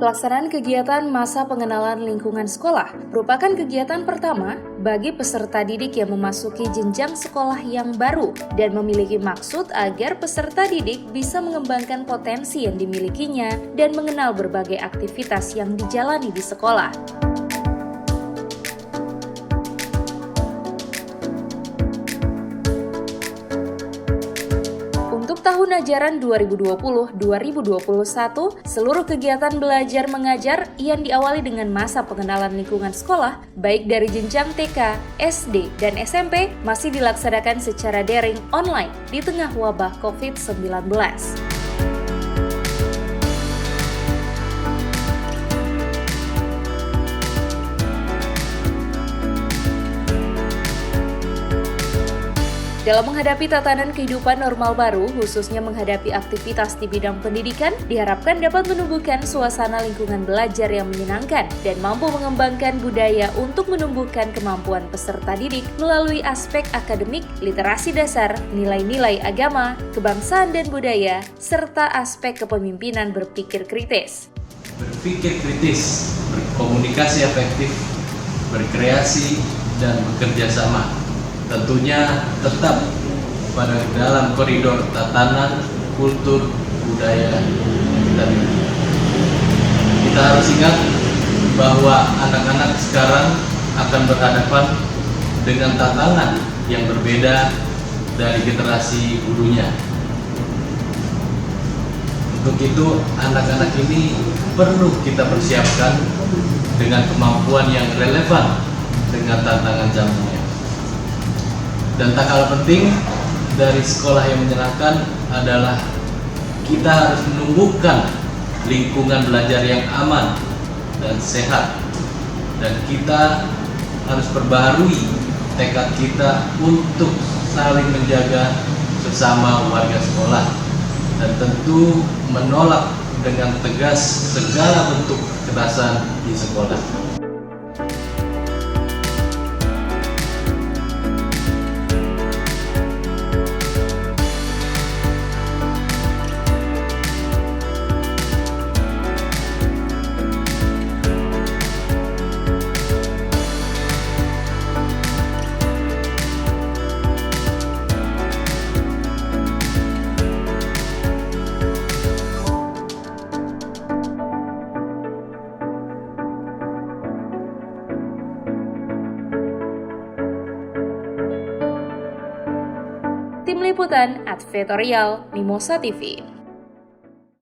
Pelaksanaan kegiatan masa pengenalan lingkungan sekolah merupakan kegiatan pertama bagi peserta didik yang memasuki jenjang sekolah yang baru dan memiliki maksud agar peserta didik bisa mengembangkan potensi yang dimilikinya dan mengenal berbagai aktivitas yang dijalani di sekolah. Untuk tahun ajaran 2020-2021, seluruh kegiatan belajar mengajar yang diawali dengan masa pengenalan lingkungan sekolah, baik dari jenjang TK, SD, dan SMP, masih dilaksanakan secara daring online di tengah wabah COVID-19. Dalam menghadapi tatanan kehidupan normal baru, khususnya menghadapi aktivitas di bidang pendidikan, diharapkan dapat menumbuhkan suasana lingkungan belajar yang menyenangkan dan mampu mengembangkan budaya untuk menumbuhkan kemampuan peserta didik melalui aspek akademik, literasi dasar, nilai-nilai agama, kebangsaan dan budaya, serta aspek kepemimpinan berpikir kritis. Berpikir kritis, berkomunikasi efektif, berkreasi, dan bekerja sama. Tentunya tetap pada dalam koridor tatanan, kultur, budaya kita miliki. Kita harus ingat bahwa anak-anak sekarang akan berhadapan dengan tantangan yang berbeda dari generasi dulunya. Untuk itu, anak-anak ini perlu kita persiapkan dengan kemampuan yang relevan dengan tantangan zamannya. Dan tak kalah penting dari sekolah yang menyenangkan adalah kita harus menumbuhkan lingkungan belajar yang aman dan sehat. Dan kita harus perbaharui tekad kita untuk saling menjaga sesama warga sekolah. Dan tentu menolak dengan tegas segala bentuk kekerasan di sekolah. Tim Liputan Advertorial Mimosa TV.